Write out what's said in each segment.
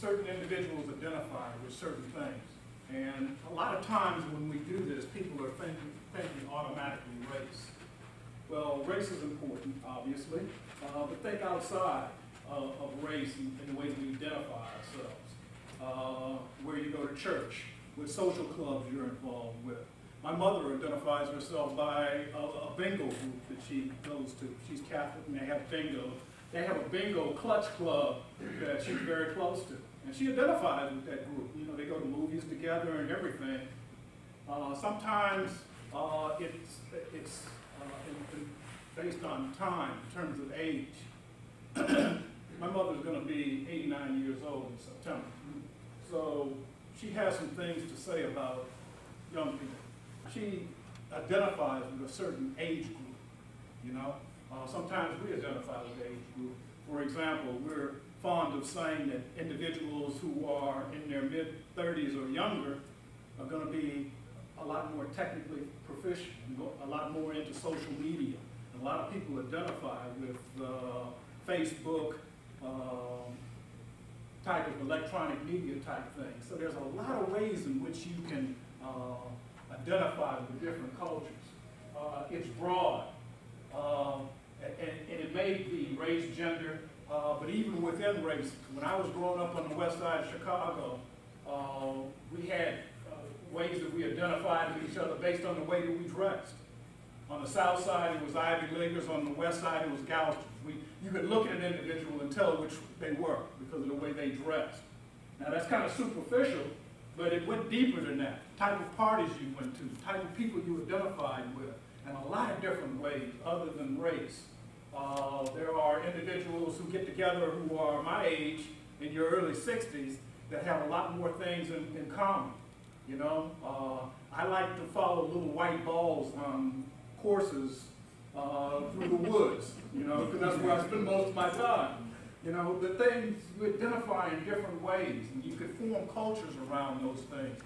certain individuals identify with certain things. And a lot of times when we do this, people are thinking automatically race. Well, race is important, obviously, but think outside of race and the ways we identify ourselves. Where you go to church, what social clubs you're involved with. My mother identifies herself by a bingo group that she goes to. She's Catholic and they have bingo. They have a bingo clutch club that she's very close to. And she identifies with that group. You know, they go to movies together and everything. Sometimes it's based on time in terms of age. My mother's going to be 89 years old in September. So she has some things to say about young people. She identifies with a certain age group, you know. Sometimes we identify with the age group. For example, we're fond of saying that individuals who are in their mid-30s or younger are going to be a lot more technically proficient, a lot more into social media. And a lot of people identify with Facebook, type of electronic media type thing. So there's a lot of ways in which you can identify with different cultures. It's broad, and it may be race, gender, but even within race. When I was growing up on the west side of Chicago, we had ways that we identified with each other based on the way that we dressed. On the south side, it was Ivy Leaguers. On the west side, it was Gauchos. You could look at an individual and tell which they were because of the way they dressed. Now, that's kind of superficial, but it went deeper than that. Type of parties you went to, type of people you identified with, and a lot of different ways other than race. There are individuals who get together who are my age, in your early 60s, that have a lot more things in common. You know, I like to follow little white balls on courses through the woods, you know, because that's where I spend most of my time. You know, the things you identify in different ways, and you could form cultures around those things.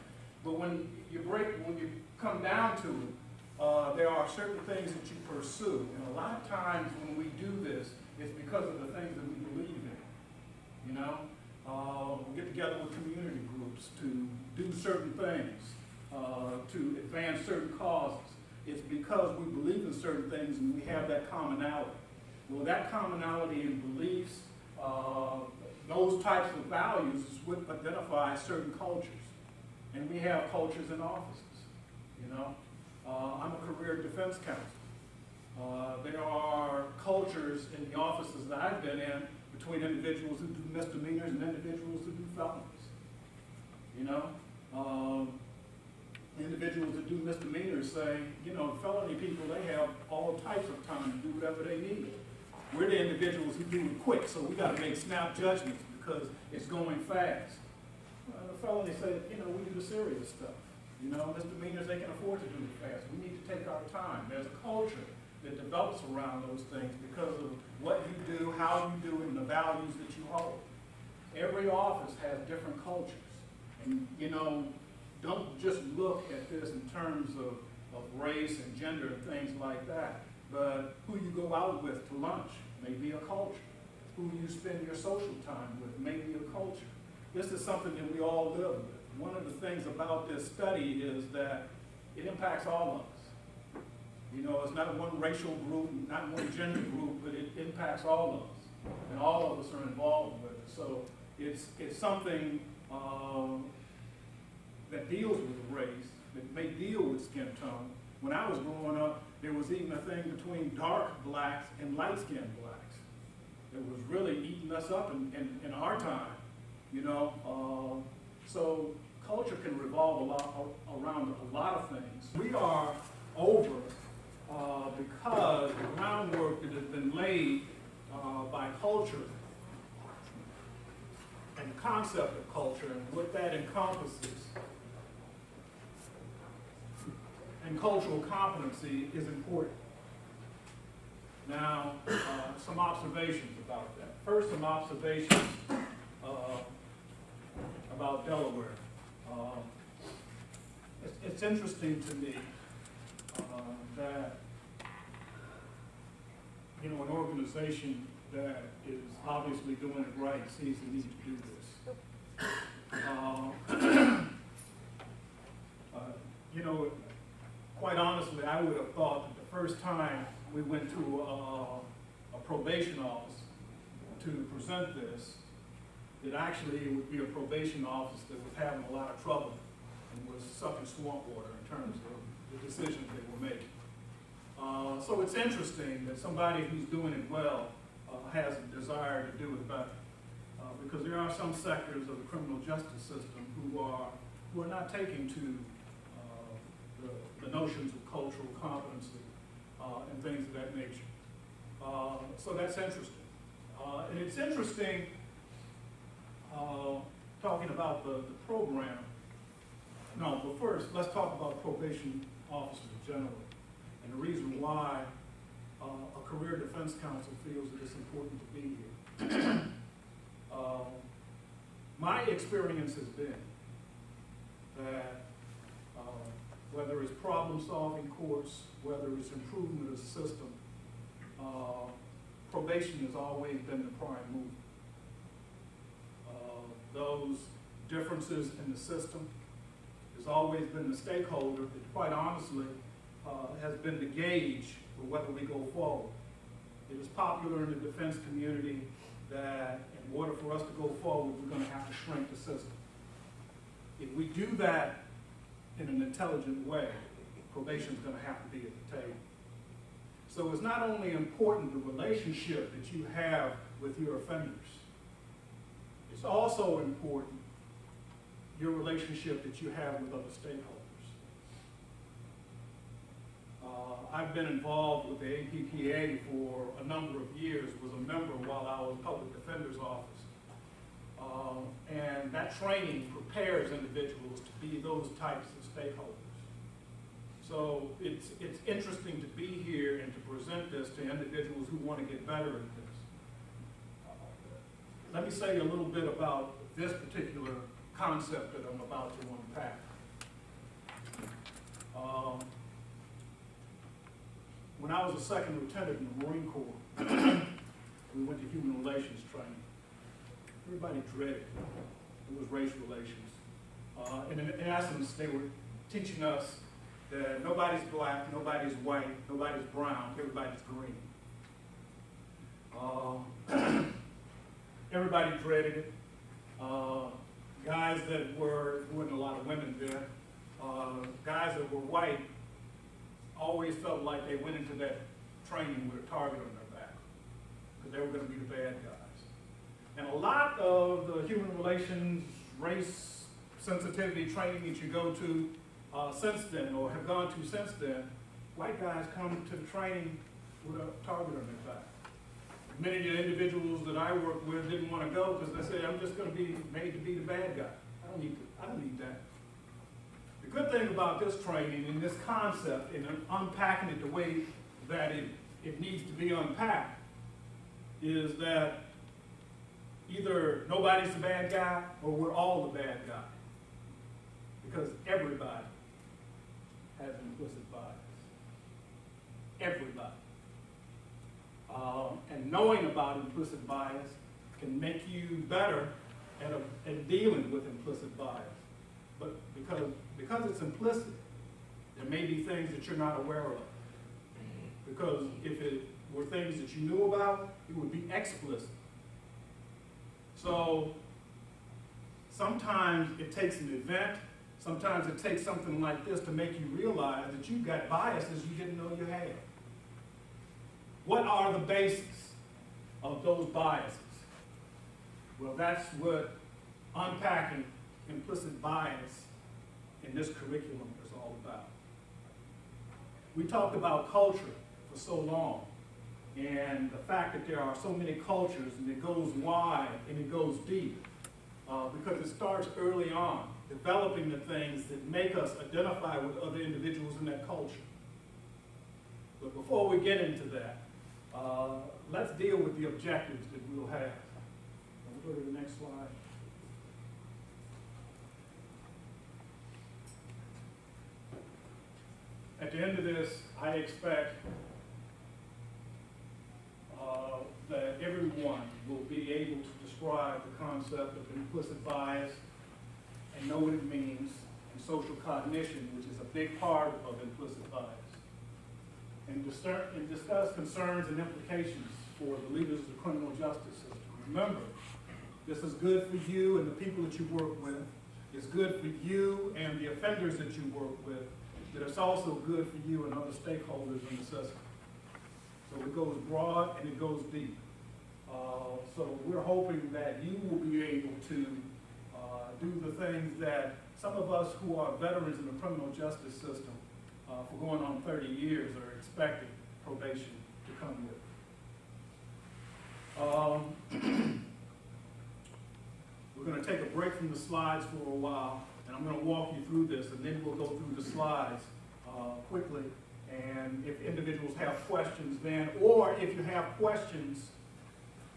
But when you come down to it, there are certain things that you pursue. And a lot of times when we do this, it's because of the things that we believe in. You know, we get together with community groups to do certain things, to advance certain causes. It's because we believe in certain things and we have that commonality. Well, that commonality in beliefs, those types of values is what identify certain cultures. And we have cultures in offices, you know. I'm a career defense counsel. There are cultures in the offices that I've been in between individuals who do misdemeanors and individuals who do felonies. You know, individuals that do misdemeanors say, you know, felony people, they have all types of time to do whatever they need. We're the individuals who do it quick, so we got to make snap judgments because it's going fast. The felonies say, you know, we do the serious stuff. You know, misdemeanors, they can afford to do it fast. We need to take our time. There's a culture that develops around those things because of what you do, how you do it, and the values that you hold. Every office has different cultures. And, you know, don't just look at this in terms of race and gender and things like that, but who you go out with to lunch may be a culture. Who you spend your social time with may be a culture. This is something that we all live with. One of the things about this study is that it impacts all of us. You know, it's not one racial group, not one gender group, but it impacts all of us. And all of us are involved with it. So it's something that deals with race, that may deal with skin tone. When I was growing up, there was even a thing between dark blacks and light-skinned blacks. It was really eating us up in our time, you know. So culture can revolve around a lot of things. We are over because the groundwork that has been laid by culture and the concept of culture and what that encompasses. And cultural competency is important. Now, some observations about that. First, some observations about Delaware. It's interesting to me that, you know, an organization that is obviously doing it right sees the need to do this. first time we went to a probation office to present this, that actually it would be a probation office that was having a lot of trouble and was sucking swamp water in terms of the decisions they were making. So it's interesting that somebody who's doing it well has a desire to do it better. Because there are some sectors of the criminal justice system who are not taking to the notions of cultural competency and things of that nature. So that's interesting. And it's interesting talking about the program. No, but first, let's talk about probation officers generally, and the reason why a career defense counsel feels that it's important to be here. My experience has been that whether it's problem-solving courts, whether it's improvement of the system, probation has always been the prime mover. Those differences in the system has always been the stakeholder that, quite honestly, has been the gauge for whether we go forward. It is popular in the defense community that in order for us to go forward, we're going to have to shrink the system. If we do that in an intelligent way, probation is going to have to be at the table. So it's not only important the relationship that you have with your offenders, it's also important your relationship that you have with other stakeholders. I've been involved with the APPA for a number of years, was a member while I was public defender's office. And that training prepares individuals to be those types of stakeholders. So it's interesting to be here and to present this to individuals who want to get better at this. Let me say a little bit about this particular concept that I'm about to unpack. When I was a second lieutenant in the Marine Corps, we went to human relations training. Everybody dreaded it. It was race relations. And in essence, they were teaching us that nobody's black, nobody's white, nobody's brown, everybody's green. Everybody dreaded it. Guys that there wasn't a lot of women there, guys that were white always felt like they went into that training with a target on their back, because they were going to be the bad guys. And a lot of the human relations, race sensitivity training that you go to since then, or have gone to since then, white guys come to the training with a target on their back. Many of the individuals that I work with didn't want to go because they said, I'm just going to be made to be the bad guy. I don't need that. The good thing about this training and this concept and unpacking it the way that it needs to be unpacked is that either nobody's the bad guy or we're all the bad guy. Because everybody has an implicit bias. Everybody. And knowing about implicit bias can make you better at dealing with implicit bias. But because it's implicit, there may be things that you're not aware of. Because if it were things that you knew about, it would be explicit. So sometimes it takes an event, sometimes it takes something like this to make you realize that you've got biases you didn't know you had. What are the bases of those biases? Well, that's what unpacking implicit bias in this curriculum is all about. We talked about culture for so long, and the fact that there are so many cultures, and it goes wide and it goes deep, because it starts early on, developing the things that make us identify with other individuals in that culture. But before we get into that, let's deal with the objectives that we'll have. We'll go to the next slide. At the end of this, I expect that everyone will be able to describe the concept of implicit bias and know what it means, and social cognition, which is a big part of implicit bias. and discuss concerns and implications for the leaders of the criminal justice system. Remember, this is good for you and the people that you work with. It's good for you and the offenders that you work with, but it's also good for you and other stakeholders in the system. So it goes broad and it goes deep. So we're hoping that you will be able to do the things that some of us who are veterans in the criminal justice system for going on 30 years are expecting probation to come with. We're going to take a break from the slides for a while, and I'm going to walk you through this, and then we'll go through the slides quickly. And if individuals have questions then, or if you have questions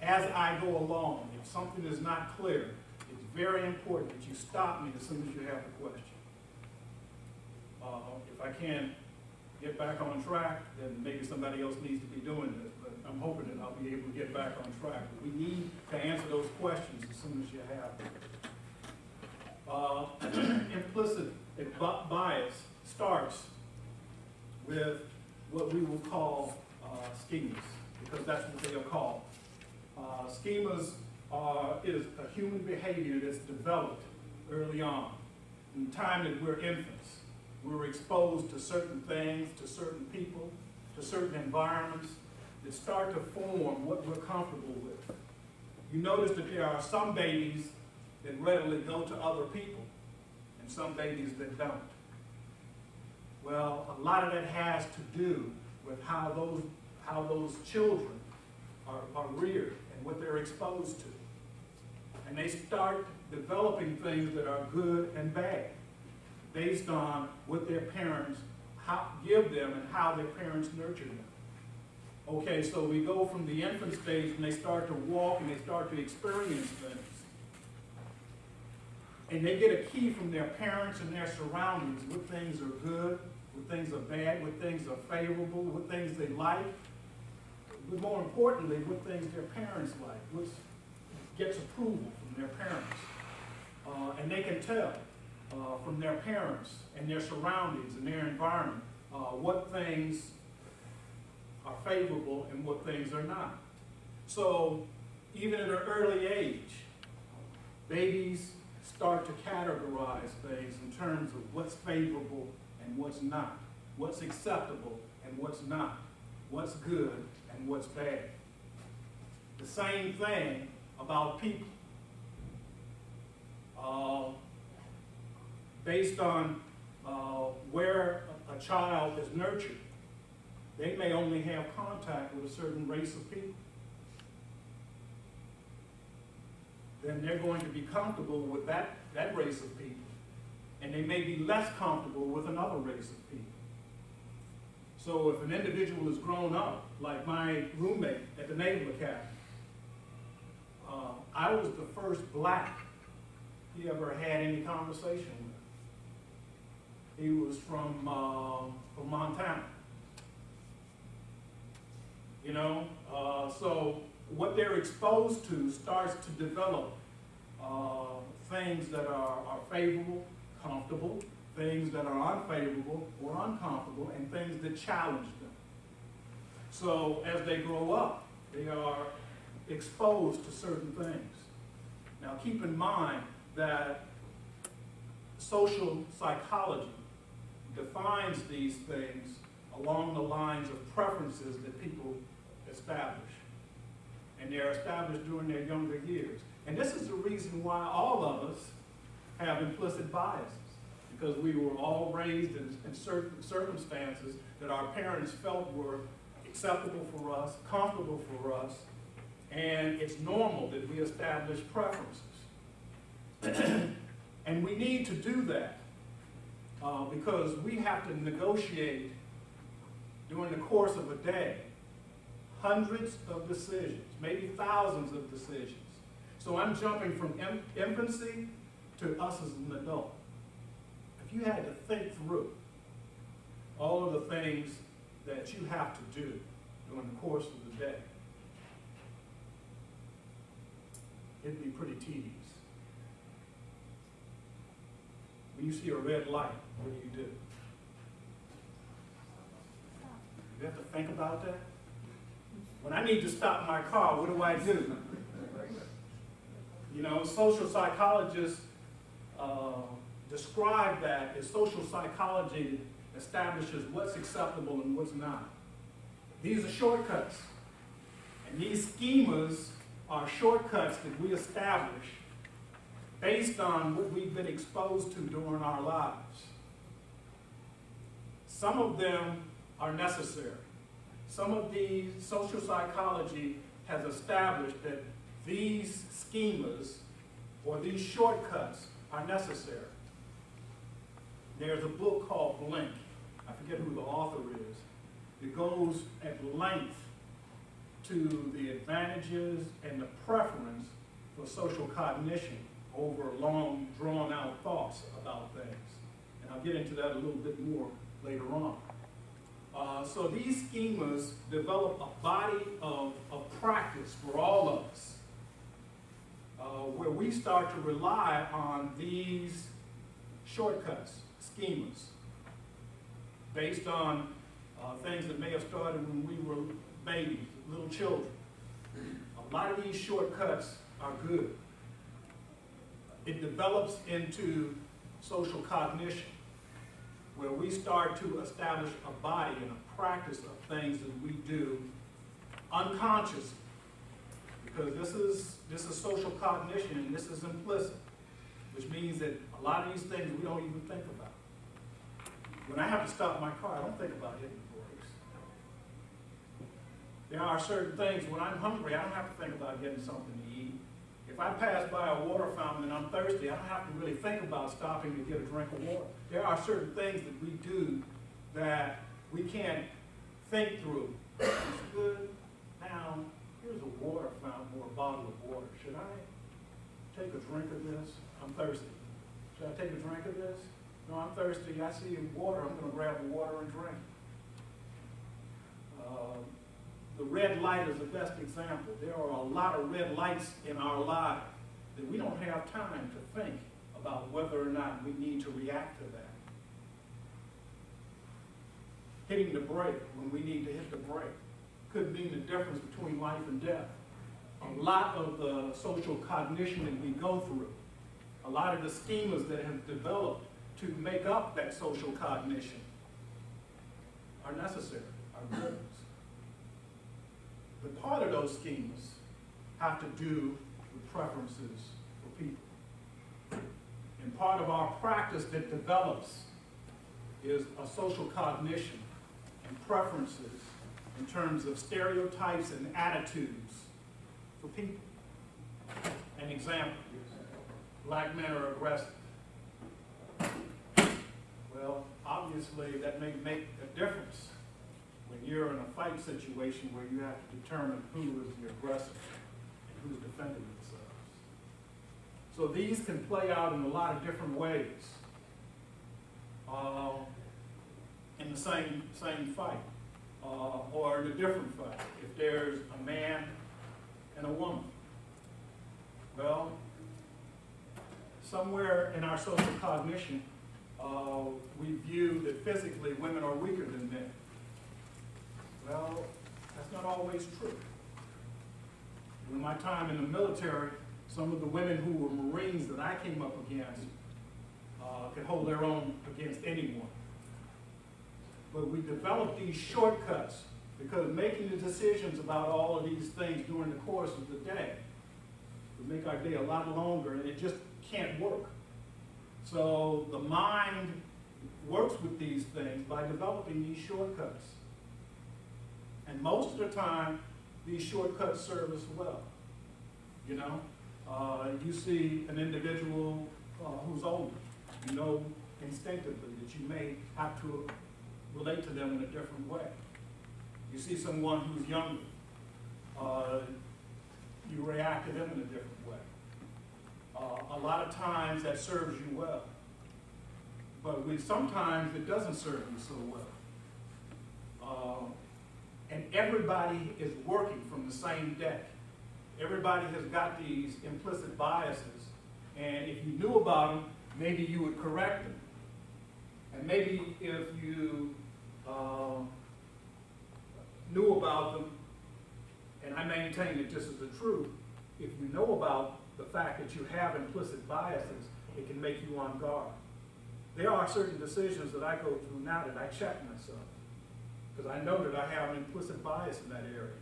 as I go along, if something is not clear, it's very important that you stop me as soon as you have a question. If I can't get back on track, then maybe somebody else needs to be doing this, but I'm hoping that I'll be able to get back on track. But we need to answer those questions as soon as you have them. Implicit bias starts with what we will call schemas, because that's what they are called. Schemas is a human behavior that's developed early on. In the time that we're infants, we're exposed to certain things, to certain people, to certain environments that start to form what we're comfortable with. You notice that there are some babies that readily go to other people and some babies that don't. Well, a lot of that has to do with how those children are reared and what they're exposed to. And they start developing things that are good and bad based on what their parents give them and how their parents nurture them. Okay, so we go from the infant stage and they start to walk and they start to experience things. And they get a key from their parents and their surroundings, what things are good, what things are bad, what things are favorable, what things they like, but more importantly, what things their parents like, what gets approval from their parents. And they can tell from their parents and their surroundings and their environment what things are favorable and what things are not. So even at an early age, babies start to categorize things in terms of what's favorable and what's not, what's acceptable and what's not, what's good and what's bad. The same thing about people. Based on where a child is nurtured, they may only have contact with a certain race of people. Then they're going to be comfortable with that race of people. And they may be less comfortable with another race of people. So if an individual is grown up, like my roommate at the Naval Academy, I was the first black he ever had any conversation with. He was from Montana. You know, so what they're exposed to starts to develop things that are favorable, comfortable, things that are unfavorable or uncomfortable, and things that challenge them. So as they grow up, they are exposed to certain things. Now keep in mind that social psychology defines these things along the lines of preferences that people establish. And they're established during their younger years. And this is the reason why all of us have implicit biases, because we were all raised in certain circumstances that our parents felt were acceptable for us, comfortable for us, and it's normal that we establish preferences. And we need to do that because we have to negotiate during the course of a day hundreds of decisions, maybe thousands of decisions. So I'm jumping from infancy to us as an adult. If you had to think through all of the things that you have to do during the course of the day, it'd be pretty tedious. When you see a red light, what do? You have to think about that. When I need to stop my car, what do? You know, social psychologists describe that as social psychology establishes what's acceptable and what's not. These are shortcuts. And these schemas are shortcuts that we establish based on what we've been exposed to during our lives. Some of them are necessary. Some of these social psychology has established that these schemas or these shortcuts are necessary. There's a book called Blink. I forget who the author is. It goes at length to the advantages and the preference for social cognition over long, drawn-out thoughts about things. And I'll get into that a little bit more later on. So these schemas develop a body of practice for all of us, where we start to rely on these shortcuts, schemas, based on things that may have started when we were babies, little children. A lot of these shortcuts are good. It develops into social cognition, where we start to establish a body and a practice of things that we do unconsciously. Because this is social cognition, and this is implicit, which means that a lot of these things we don't even think about. When I have to stop my car, I don't think about hitting the brakes. There are certain things, when I'm hungry, I don't have to think about getting something to eat. If I pass by a water fountain and I'm thirsty, I don't have to really think about stopping to get a drink of water. There are certain things that we do that we can't think through. It's good. Now, here's a water fountain or a bottle of water. Should I take a drink of this? I'm thirsty. Should I take a drink of this? No, I'm thirsty. I see water. I'm going to grab the water and drink. The red light is the best example. There are a lot of red lights in our lives that we don't have time to think about whether or not we need to react to that. Hitting the brake when we need to hit the brake could mean the difference between life and death. A lot of the social cognition that we go through, a lot of the schemas that have developed to make up that social cognition are necessary, are good. But part of those schemas have to do with preferences for people. And part of our practice that develops is a social cognition and preferences in terms of stereotypes and attitudes for people. An example, black men are aggressive. Well, obviously that may make a difference when you're in a fight situation where you have to determine who is the aggressor and who's defending themselves. So these can play out in a lot of different ways in the same fight or in a different fight. If there's a man and a woman, well, somewhere in our social cognition, we view that physically women are weaker than men. Well, that's not always true. In my time in the military, some of the women who were Marines that I came up against could hold their own against anyone. But we developed these shortcuts because making the decisions about all of these things during the course of the day would make our day a lot longer, and it just can't work. So the mind works with these things by developing these shortcuts. And most of the time, these shortcuts serve us well. You know, you see an individual who's older, you know instinctively that you may have to relate to them in a different way. You see someone who's younger, you react to them in a different way. A lot of times that serves you well, but sometimes it doesn't serve you so well. And everybody is working from the same deck. Everybody has got these implicit biases, and if you knew about them, maybe you would correct them. And maybe if you knew about them, and I maintain that this is the truth, if you know about the fact that you have implicit biases, it can make you on guard. There are certain decisions that I go through now that I check myself, because I know that I have an implicit bias in that area.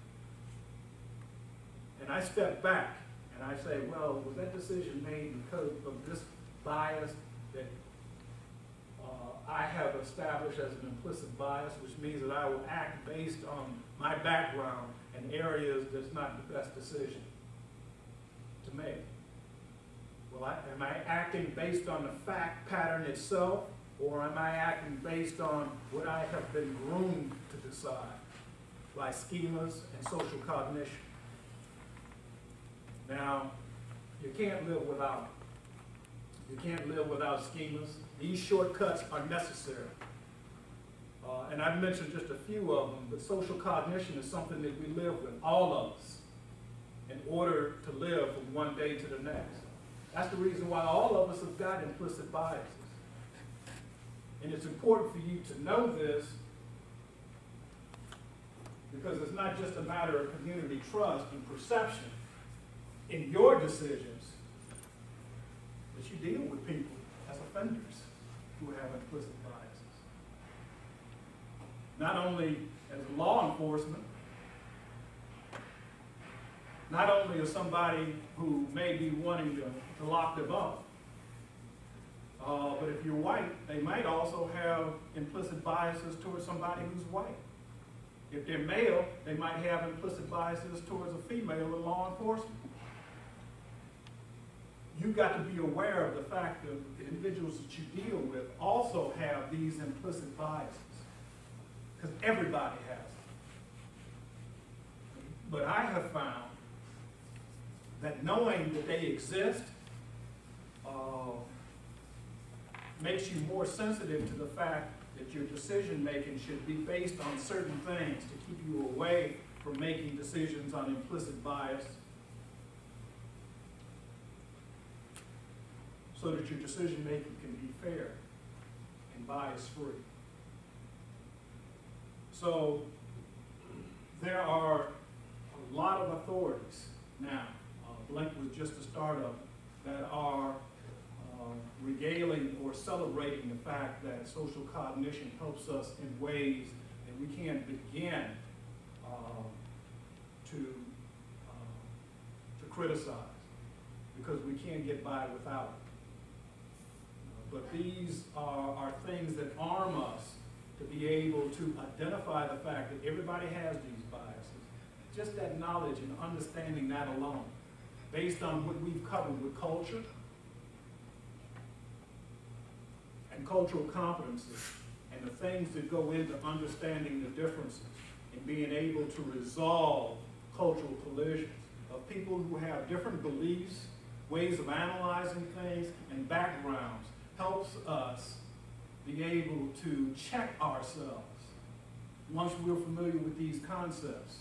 And I step back and I say, well, was that decision made because of this bias that I have established as an implicit bias, which means that I will act based on my background and areas that's not the best decision to make. Well, am I acting based on the fact pattern itself, or am I acting based on what I have been groomed to decide by schemas and social cognition? Now, you can't live without it. You can't live without schemas. These shortcuts are necessary. And I've mentioned just a few of them, but social cognition is something that we live with, all of us, in order to live from one day to the next. That's the reason why all of us have got implicit biases. And it's important for you to know this, because it's not just a matter of community trust and perception in your decisions, but you deal with people as offenders who have implicit biases. Not only as law enforcement, not only as somebody who may be wanting to lock them up, but if you're white, they might also have implicit biases towards somebody who's white. If they're male, they might have implicit biases towards a female in law enforcement. You've got to be aware of the fact that the individuals that you deal with also have these implicit biases, because everybody has them. But I have found that knowing that they exist makes you more sensitive to the fact that your decision making should be based on certain things to keep you away from making decisions on implicit bias, so that your decision making can be fair and bias free. So there are a lot of authorities now, Blink was just the start of it, that are regaling or celebrating the fact that social cognition helps us in ways that we can't begin to criticize, because we can't get by without it. But these are things that arm us to be able to identify the fact that everybody has these biases. Just that knowledge and understanding that alone, based on what we've covered with culture and cultural competency, and the things that go into understanding the differences and being able to resolve cultural collisions of people who have different beliefs, ways of analyzing things, and backgrounds, helps us be able to check ourselves once we're familiar with these concepts,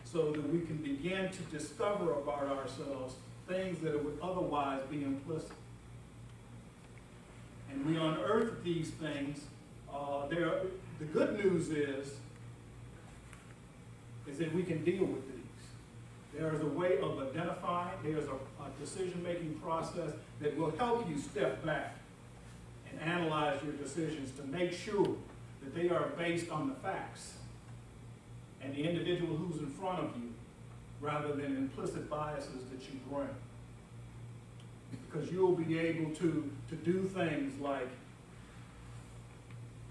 so that we can begin to discover about ourselves things that would otherwise be implicit. And we unearth these things. The good news is that we can deal with these. There is a way of identifying, there's a decision-making process that will help you step back and analyze your decisions to make sure that they are based on the facts and the individual who's in front of you, rather than implicit biases that you bring. Because you'll be able to do things like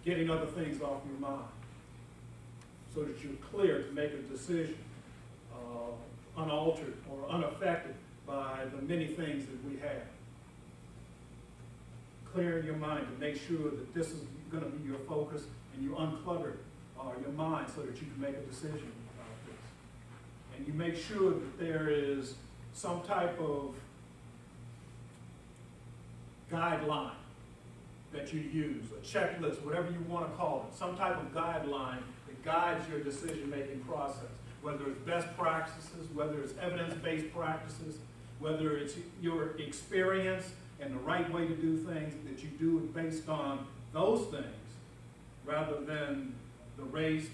getting other things off your mind, so that you're clear to make a decision unaltered or unaffected by the many things that we have. Clearing your mind to make sure that this is going to be your focus, and you unclutter your mind so that you can make a decision about this. And you make sure that there is some type of guideline that you use, a checklist, whatever you want to call it, some type of guideline that guides your decision-making process, whether it's best practices, whether it's evidence-based practices, whether it's your experience and the right way to do things, that you do it based on those things, rather than the race,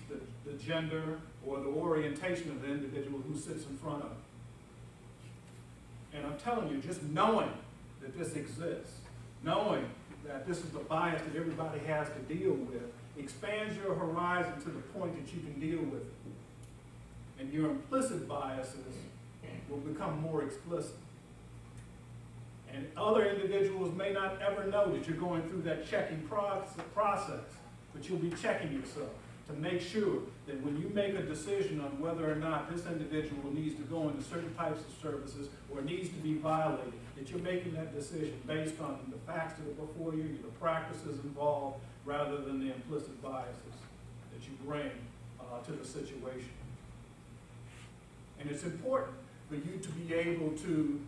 the gender, or the orientation of the individual who sits in front of them. And I'm telling you, just knowing that this exists, knowing that this is the bias that everybody has to deal with, expands your horizon to the point that you can deal with it. And your implicit biases will become more explicit. And other individuals may not ever know that you're going through that checking process, but you'll be checking yourself to make sure that when you make a decision on whether or not this individual needs to go into certain types of services or needs to be violated, that you're making that decision based on the facts that are before you, the practices involved, rather than the implicit biases that you bring to the situation. And it's important for you to be able to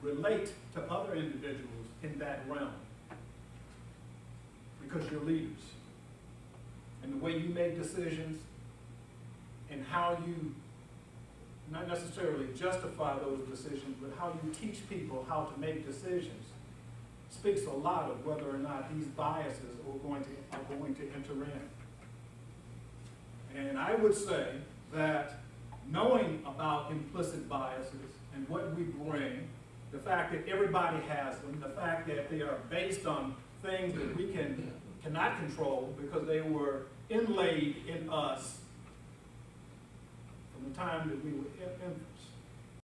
relate to other individuals in that realm, because you're leaders. And the way you make decisions and how you not necessarily justify those decisions, but how you teach people how to make decisions speaks a lot of whether or not these biases are going to enter in. And I would say that knowing about implicit biases and what we bring, the fact that everybody has them, the fact that they are based on things that we cannot control because they were inlaid in us from the time that we were infants.